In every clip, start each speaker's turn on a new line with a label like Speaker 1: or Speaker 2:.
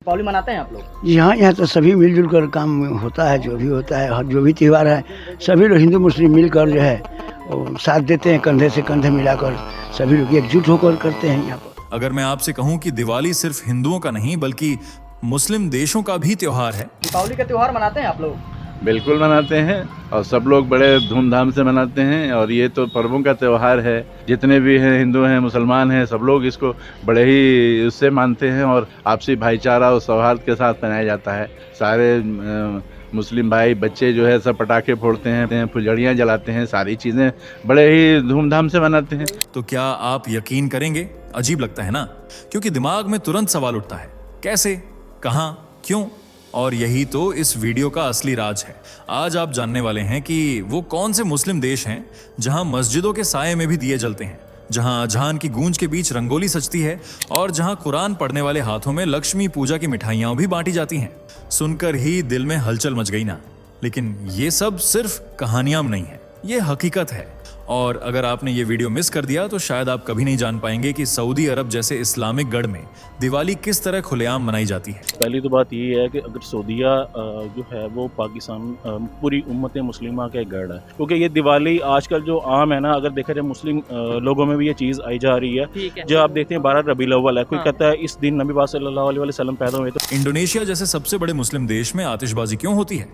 Speaker 1: दीपावली मनाते हैं आप लोग?
Speaker 2: यहाँ तो सभी मिलजुल कर काम होता है, जो भी होता है, हर जो भी त्यौहार है, सभी लोग हिंदू मुस्लिम मिलकर जो है वो साथ देते हैं, कंधे से कंधे मिलाकर सभी लोग एकजुट होकर करते हैं यहाँ पर।
Speaker 3: अगर मैं आपसे कहूं कि दिवाली सिर्फ हिंदुओं का नहीं बल्कि मुस्लिम देशों का भी त्योहार है।
Speaker 1: दीपावली का त्योहार मनाते हैं आप लोग?
Speaker 4: बिल्कुल मनाते हैं और सब लोग बड़े धूमधाम से मनाते हैं। और ये तो पर्वों का त्यौहार है, जितने भी हैं हिंदू हैं मुसलमान हैं, सब लोग इसको बड़े ही उससे मानते हैं और आपसी भाईचारा और सौहार्द के साथ मनाया जाता है। सारे मुस्लिम भाई बच्चे जो है सब पटाखे फोड़ते हैं, फुलझड़ियाँ जलाते हैं, सारी चीज़ें बड़े ही धूमधाम से मनाते हैं।
Speaker 3: तो क्या आप यकीन करेंगे? अजीब लगता है ना, क्योंकि दिमाग में तुरंत सवाल उठता है, कैसे, कहां, क्यों? और यही तो इस वीडियो का असली राज है। आज आप जानने वाले हैं कि वो कौन से मुस्लिम देश हैं जहां मस्जिदों के साये में भी दिए जलते हैं, जहां अजान की गूंज के बीच रंगोली सजती है और जहां कुरान पढ़ने वाले हाथों में लक्ष्मी पूजा की मिठाइयां भी बांटी जाती हैं। सुनकर ही दिल में हलचल मच गई ना। लेकिन ये सब सिर्फ कहानियां नहीं है, ये हकीकत है। और अगर आपने ये वीडियो मिस कर दिया तो शायद आप कभी नहीं जान पाएंगे कि सऊदी अरब जैसे इस्लामिक गढ़ में दिवाली किस तरह खुलेआम मनाई जाती है।
Speaker 5: पहली तो बात ये है कि अगर सऊदीया जो है वो पाकिस्तान पूरी उम्मत मुस्लिमा का एक गढ़ है, क्योंकि ये दिवाली आजकल जो आम है ना, अगर देखा जाए मुस्लिम लोगों में भी ये चीज़ आई जा रही है। जो आप देखते हैं 12 रबीउल अव्वल है, कोई कहता है इस दिन नबी पाक सल्लल्लाहु अलैहि वसल्लम पैदा हुए। तो
Speaker 3: इंडोनेशिया जैसे सबसे बड़े मुस्लिम देश में आतिशबाजी क्यों होती है?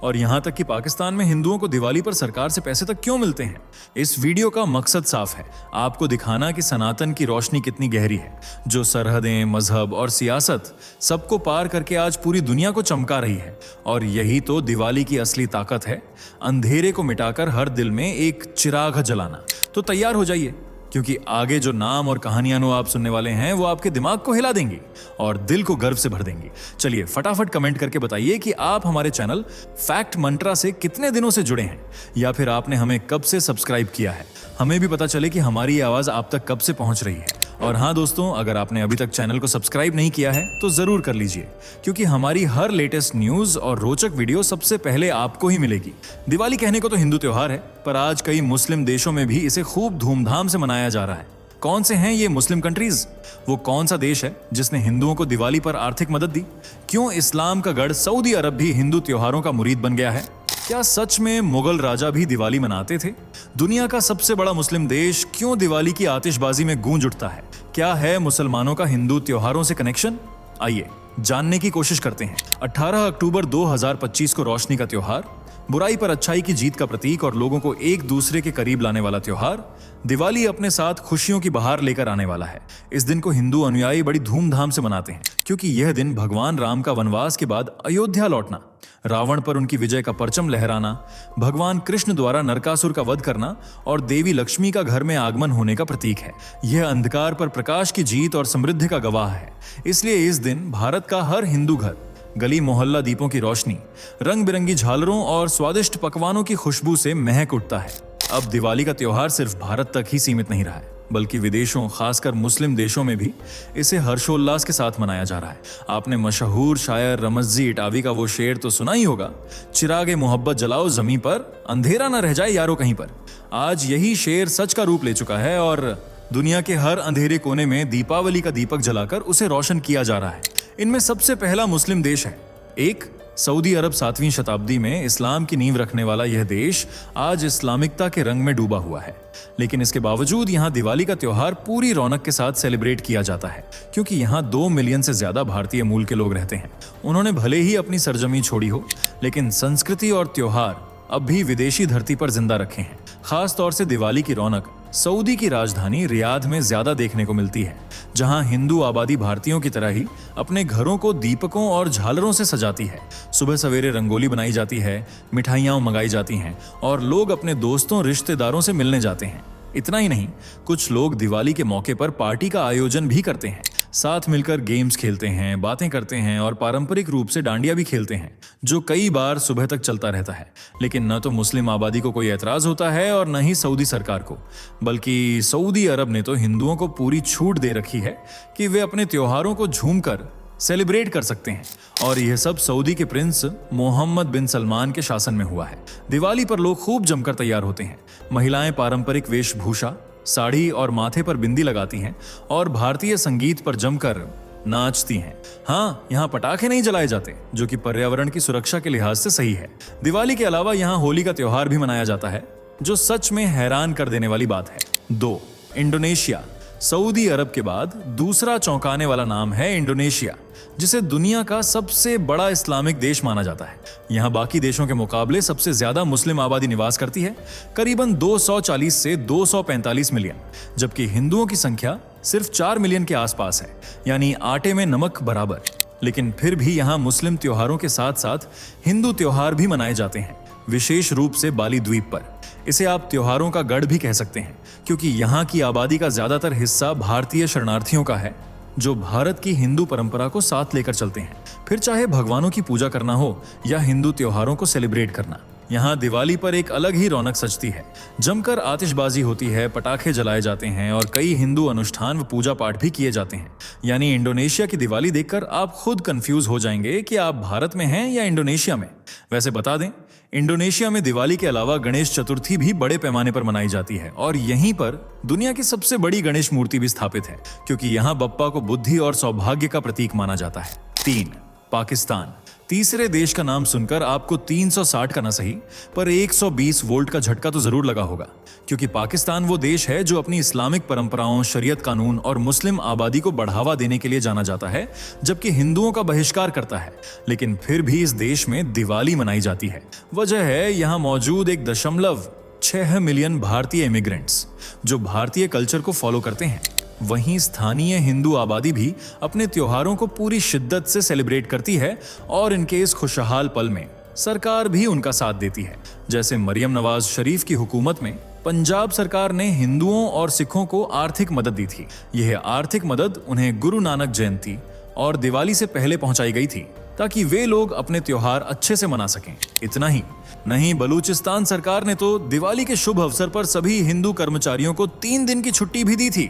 Speaker 3: और यहां तक कि पाकिस्तान में हिंदुओं को दिवाली पर सरकार से पैसे तक क्यों मिलते हैं? इस वीडियो का मकसद साफ है, आपको दिखाना कि सनातन की रोशनी कितनी गहरी है, जो सरहदें, मजहब और सियासत सबको पार करके आज पूरी दुनिया को चमका रही है। और यही तो दिवाली की असली ताकत है, अंधेरे को मिटाकर हर दिल में एक चिराग जलाना। तो तैयार हो जाइए, क्योंकि आगे जो नाम और कहानियां आप सुनने वाले हैं वो आपके दिमाग को हिला देंगी और दिल को गर्व से भर देंगी। चलिए फटाफट कमेंट करके बताइए कि आप हमारे चैनल फैक्ट मंत्रा से कितने दिनों से जुड़े हैं, या फिर आपने हमें कब से सब्सक्राइब किया है। हमें भी पता चले कि हमारी ये आवाज आप तक कब से पहुंच रही है। और हाँ दोस्तों, अगर आपने अभी तक चैनल को सब्सक्राइब नहीं किया है तो जरूर कर लीजिए, क्योंकि हमारी हर लेटेस्ट न्यूज और रोचक वीडियो सबसे पहले आपको ही मिलेगी। दिवाली कहने को तो हिंदू त्योहार है, पर आज कई मुस्लिम देशों में भी इसे खूब धूमधाम से मनाया जा रहा है। कौन से हैं ये मुस्लिम कंट्रीज? वो कौन सा देश है जिसने हिंदुओं को दिवाली पर आर्थिक मदद दी? क्यों इस्लाम का गढ़ सऊदी अरब भी हिंदू त्योहारों का मुरीद बन गया है? क्या सच में मुगल राजा भी दिवाली मनाते थे? दुनिया का सबसे बड़ा मुस्लिम देश क्यों दिवाली की आतिशबाजी में गूंज उठता है? क्या है मुसलमानों का हिंदू त्योहारों से कनेक्शन? आइए जानने की कोशिश करते हैं। 18 अक्टूबर 2025 को रोशनी का त्योहार, बुराई पर अच्छाई की जीत का प्रतीक और लोगों को एक दूसरे के करीब लाने वाला त्योहार। दिवाली अपने साथ खुशियों की बहार लेकर आने वाला है। इस दिन को हिंदू अनुयायी बड़ी धूमधाम से मनाते हैं, क्योंकि यह दिन भगवान राम का वनवास के बाद अयोध्या लौटना, रावण पर उनकी विजय का परचम लहराना, भगवान कृष्ण द्वारा नरकासुर का वध करना और देवी लक्ष्मी का घर में आगमन होने का प्रतीक है। यह अंधकार पर प्रकाश की जीत और समृद्धि का गवाह है। इसलिए इस दिन भारत का हर हिंदू घर, गली मोहल्ला दीपों की रोशनी, रंग बिरंगी झालरों और स्वादिष्ट पकवानों की खुशबू से महक उठता है। अब दिवाली का त्योहार सिर्फ भारत तक ही सीमित नहीं रहा है, बल्कि विदेशों, खासकर मुस्लिम देशों में भी इसे हर्षोल्लास के साथ मनाया जा रहा है। आपने मशहूर शायर रमज़ी इटावी का वो शेर तो सुना ही होगा, चिरागे मोहब्बत जलाओ ज़मीं पर, अंधेरा न रह जाए यारो कहीं पर। आज यही शेर सच का रूप ले चुका है और दुनिया के हर अंधेरे कोने में दीपावली का दीपक जलाकर उसे रोशन किया जा रहा है। इनमें सबसे पहला मुस्लिम देश है एक सऊदी अरब। 7वीं शताब्दी में इस्लाम की नींव रखने वाला यह देश आज इस्लामिकता के रंग में डूबा हुआ है, लेकिन इसके बावजूद यहाँ दिवाली का त्योहार पूरी रौनक के साथ सेलिब्रेट किया जाता है, क्योंकि यहाँ 2 मिलियन से ज्यादा भारतीय मूल के लोग रहते हैं। उन्होंने भले ही अपनी सरजमी छोड़ी हो, लेकिन संस्कृति और त्योहार अब भी विदेशी धरती पर जिंदा रखे हैं। खास तौर से दिवाली की रौनक सऊदी की राजधानी रियाद में ज्यादा देखने को मिलती है, जहां हिंदू आबादी भारतीयों की तरह ही अपने घरों को दीपकों और झालरों से सजाती है। सुबह सवेरे रंगोली बनाई जाती है, मिठाइयां मंगाई जाती हैं और लोग अपने दोस्तों रिश्तेदारों से मिलने जाते हैं। इतना ही नहीं, कुछ लोग दिवाली के मौके पर पार्टी का आयोजन भी करते हैं, साथ मिलकर गेम्स खेलते हैं, बातें करते हैं और पारंपरिक रूप से डांडिया भी खेलते हैं, जो कई बार सुबह तक चलता रहता है। लेकिन न तो मुस्लिम आबादी को कोई एतराज होता है और न ही सऊदी सरकार को, बल्कि सऊदी अरब ने तो हिंदुओं को पूरी छूट दे रखी है कि वे अपने त्योहारों को झूमकर सेलिब्रेट कर सकते हैं। और यह सब सऊदी के प्रिंस मोहम्मद बिन सलमान के शासन में हुआ है। दिवाली पर लोग खूब जमकर तैयार होते हैं। महिलाएं पारंपरिक वेशभूषा, साड़ी और माथे पर बिंदी लगाती हैं और भारतीय संगीत पर जमकर नाचती हैं। हाँ, यहाँ पटाखे नहीं जलाए जाते, जो कि पर्यावरण की सुरक्षा के लिहाज से सही है। दिवाली के अलावा यहाँ होली का त्योहार भी मनाया जाता है, जो सच में हैरान कर देने वाली बात है। 2. इंडोनेशिया। सऊदी अरब के बाद दूसरा चौंकाने वाला नाम है इंडोनेशिया, जिसे दुनिया का सबसे बड़ा इस्लामिक देश माना जाता है। यहाँ बाकी देशों के मुकाबले सबसे ज्यादा मुस्लिम आबादी निवास करती है, करीबन 240 से 245 मिलियन, जबकि हिंदुओं की संख्या सिर्फ 4 मिलियन के आसपास है, यानी आटे में नमक बराबर। लेकिन फिर भी यहाँ मुस्लिम त्योहारों के साथ साथ हिंदू त्योहार भी मनाए जाते हैं, विशेष रूप से बाली द्वीप पर। इसे आप त्योहारों का गढ़ भी कह सकते हैं, क्योंकि यहाँ की आबादी का ज्यादातर हिस्सा भारतीय शरणार्थियों का है, जो भारत की हिंदू परंपरा को साथ लेकर चलते हैं, फिर चाहे भगवानों की पूजा करना हो या हिंदू त्योहारों को सेलिब्रेट करना। यहाँ दिवाली पर एक अलग ही रौनक सजती है। जमकर आतिशबाजी होती है, पटाखे जलाए जाते हैं और कई हिंदू अनुष्ठान व पूजा पाठ भी किए जाते हैं। यानी इंडोनेशिया की दिवाली देखकर आप खुद कंफ्यूज हो जाएंगे कि आप भारत में हैं या इंडोनेशिया में। वैसे बता दें, इंडोनेशिया में दिवाली के अलावा गणेश चतुर्थी भी बड़े पैमाने पर मनाई जाती है और यहीं पर दुनिया की सबसे बड़ी गणेश मूर्ति भी स्थापित है, क्योंकि यहाँ बप्पा को बुद्धि और सौभाग्य का प्रतीक माना जाता है। 3. पाकिस्तान। तीसरे देश का नाम सुनकर आपको 360 का ना सही पर 120 वोल्ट का झटका तो जरूर लगा होगा, क्योंकि पाकिस्तान वो देश है जो अपनी इस्लामिक परंपराओं, शरीयत कानून और मुस्लिम आबादी को बढ़ावा देने के लिए जाना जाता है, जबकि हिंदुओं का बहिष्कार करता है। लेकिन फिर भी इस देश में दिवाली मनाई जाती है। वजह है यहाँ मौजूद 1.6 मिलियन भारतीय इमिग्रेंट्स, जो भारतीय कल्चर को फॉलो करते हैं। वहीं स्थानीय हिंदू आबादी भी अपने त्योहारों को पूरी शिद्दत से सेलिब्रेट करती है और इनके इस खुशहाल पल में सरकार भी उनका साथ देती है। जैसे मरियम नवाज शरीफ की हुकूमत में पंजाब सरकार ने हिंदुओं और सिखों को आर्थिक मदद दी थी। यह आर्थिक मदद उन्हें गुरु नानक जयंती और दिवाली से पहले पहुंचाई गई थी, ताकि वे लोग अपने त्योहार अच्छे से मना सकें। इतना ही नहीं, बलूचिस्तान सरकार ने तो दिवाली के शुभ अवसर पर सभी हिंदू कर्मचारियों को 3 दिन की छुट्टी भी दी थी,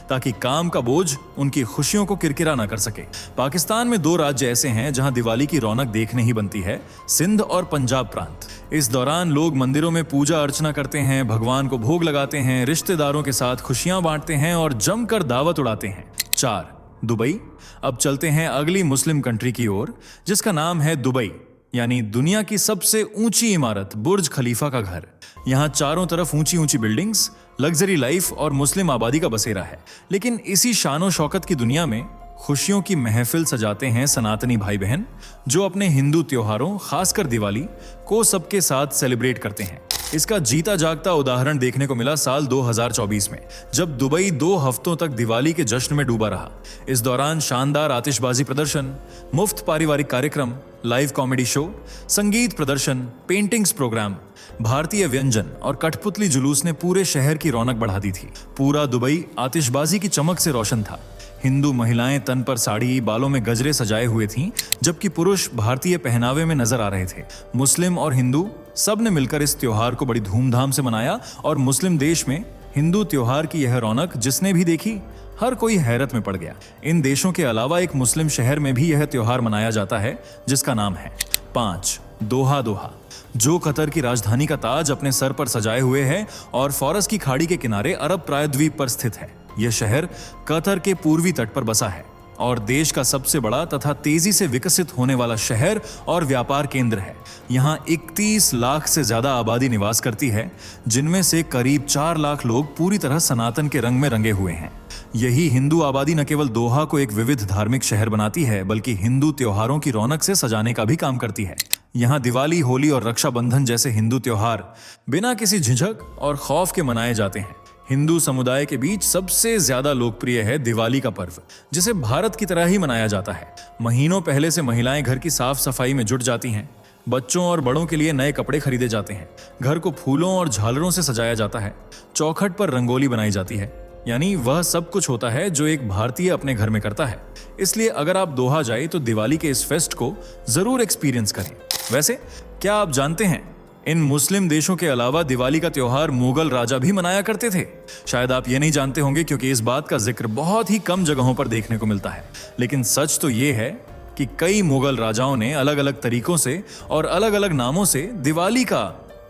Speaker 3: ताकि काम का बोझ उनकी खुशियों को किरकिरा ना कर सके। पाकिस्तान में 2 राज्य ऐसे हैं जहां दिवाली की रौनक देखने ही बनती है, सिंध और पंजाब प्रांत। इस दौरान लोग मंदिरों में पूजा अर्चना करते हैं, भगवान को भोग लगाते हैं, रिश्तेदारों के साथ खुशियां बांटते हैं और जमकर दावत उड़ाते हैं। 4. दुबई। अब चलते हैं अगली मुस्लिम कंट्री की ओर, जिसका नाम है दुबई, यानी दुनिया की सबसे ऊंची इमारत बुर्ज खलीफा का घर। यहाँ चारों तरफ ऊंची ऊंची बिल्डिंग्स, लग्जरी लाइफ और मुस्लिम आबादी का बसेरा है। लेकिन इसी शानो शौकत की दुनिया में खुशियों की महफिल सजाते हैं सनातनी भाई बहन, जो अपने हिंदू त्योहारों, खासकर दिवाली को सबके साथ सेलिब्रेट करते हैं। इसका जीता जागता उदाहरण देखने को मिला साल 2024 में, जब दुबई 2 हफ्तों तक दिवाली के जश्न में डूबा रहा। इस दौरान शानदार आतिशबाजी प्रदर्शन, मुफ्त पारिवारिक कार्यक्रम, लाइव कॉमेडी शो, संगीत प्रदर्शन, पेंटिंग्स प्रोग्राम, भारतीय व्यंजन और कठपुतली जुलूस ने पूरे शहर की रौनक बढ़ा दी थी। पूरा दुबई आतिशबाजी की चमक से रोशन था। हिंदू महिलाएं तन पर साड़ी, बालों में गजरे सजाए हुए थीं, जबकि पुरुष भारतीय पहनावे में नजर आ रहे थे। मुस्लिम और हिंदू सब ने मिलकर इस त्योहार को बड़ी धूमधाम से मनाया और मुस्लिम देश में हिंदू त्योहार की यह रौनक जिसने भी देखी, हर कोई हैरत में पड़ गया। इन देशों के अलावा एक मुस्लिम शहर में भी यह त्योहार मनाया जाता है, जिसका नाम है 5. दोहा। दोहा, जो कतर की राजधानी का ताज अपने सर पर सजाए हुए है और फॉरस की खाड़ी के किनारे अरब प्रायद्वीप पर स्थित है। यह शहर कतर के पूर्वी तट पर बसा है और देश का सबसे बड़ा तथा तेजी से विकसित होने वाला शहर और व्यापार केंद्र है। यहाँ 31 लाख से ज्यादा आबादी निवास करती है, जिनमें से करीब 4 लाख लोग पूरी तरह सनातन के रंग में रंगे हुए हैं। यही हिंदू आबादी न केवल दोहा को एक विविध धार्मिक शहर बनाती है, बल्कि हिंदू त्योहारों की रौनक से सजाने का भी काम करती है। यहाँ दिवाली, होली और रक्षाबंधन जैसे हिंदू त्योहार बिना किसी झिझक और खौफ के मनाए जाते हैं। हिंदू समुदाय के बीच सबसे ज्यादा लोकप्रिय है दिवाली का पर्व, जिसे भारत की तरह ही मनाया जाता है। महीनों पहले से महिलाएं घर की साफ सफाई में जुट जाती हैं। बच्चों और बड़ों के लिए नए कपड़े खरीदे जाते हैं। घर को फूलों और झालरों से सजाया जाता है। चौखट पर रंगोली बनाई जाती है। यानी वह सब कुछ होता है जो एक भारतीय अपने घर में करता है। इसलिए अगर आप दोहा जाए तो दिवाली के इस फेस्ट को जरूर एक्सपीरियंस करें। वैसे क्या आप जानते हैं इन मुस्लिम देशों के अलावा दिवाली का त्योहार मुगल राजा भी मनाया करते थे। शायद आप ये नहीं जानते होंगे क्योंकि इस बात का जिक्र बहुत ही कम जगहों पर देखने को मिलता है, लेकिन सच तो ये है कि कई मुगल राजाओं ने अलग अलग तरीकों से और अलग अलग नामों से दिवाली का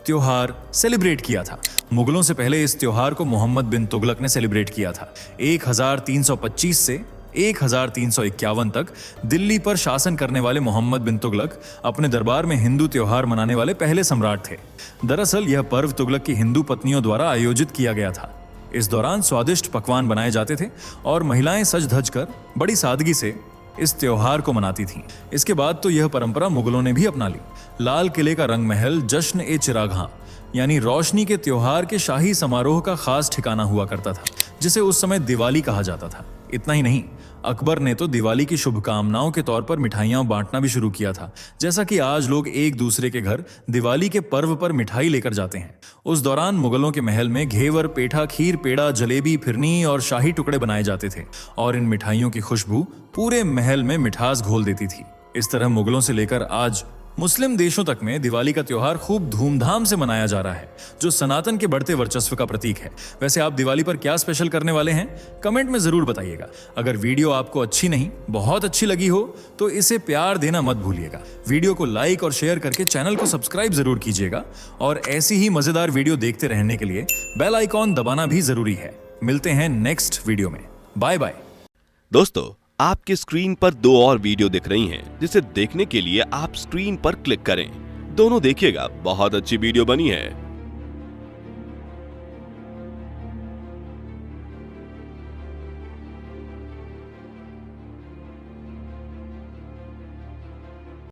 Speaker 3: त्योहार सेलिब्रेट किया था। मुगलों से पहले इस त्योहार को मोहम्मद बिन तुगलक ने सेलिब्रेट किया था। 1325 से 1351 तक दिल्ली पर शासन करने वाले मोहम्मद बिन तुगलक अपने दरबार में हिंदू त्योहार मनाने वाले पहले सम्राट थे। दरअसल यह पर्व तुगलक की हिंदू पत्नियों द्वारा आयोजित किया गया था। इस दौरान स्वादिष्ट पकवान बनाए जाते थे और महिलाएं सज धज कर बड़ी सादगी से इस त्योहार को मनाती थीं। इसके बाद तो यह परंपरा मुगलों ने भी अपना ली। लाल किले का रंग महल जश्न-ए-चिरागां यानी रोशनी के त्योहार के शाही समारोह का खास ठिकाना हुआ करता था, जिसे उस समय दिवाली कहा जाता था। इतना ही नहीं, अकबर ने तो दिवाली की शुभकामनाओं के तौर पर मिठाइयां बांटना भी शुरू किया था, जैसा कि आज लोग एक दूसरे के घर दिवाली के पर्व पर मिठाई लेकर जाते हैं। उस दौरान मुगलों के महल में घेवर, पेठा, खीर, पेड़ा, जलेबी, फिरनी और शाही टुकड़े बनाए जाते थे और इन मिठाइयों की खुशबू पूरे महल में मिठास घोल देती थी। इस तरह मुगलों से लेकर आज मुस्लिम देशों तक में दिवाली का त्योहार खूब धूमधाम से मनाया जा रहा है, जो सनातन के बढ़ते वर्चस्व का प्रतीक है। वैसे आप दिवाली पर क्या स्पेशल करने वाले हैं, कमेंट में जरूर बताइएगा। अगर वीडियो आपको अच्छी नहीं, बहुत अच्छी लगी हो तो इसे प्यार देना मत भूलिएगा। वीडियो को लाइक और शेयर करके चैनल को सब्सक्राइब जरूर कीजिएगा और ऐसी ही मजेदार वीडियो देखते रहने के लिए बेल आइकॉन दबाना भी जरूरी है। मिलते हैं नेक्स्ट वीडियो में। Bye bye.
Speaker 6: दोस्तों, आपकी स्क्रीन पर 2 और वीडियो दिख रही हैं, जिसे देखने के लिए आप स्क्रीन पर क्लिक करें। दोनों देखिएगा, बहुत अच्छी वीडियो बनी है।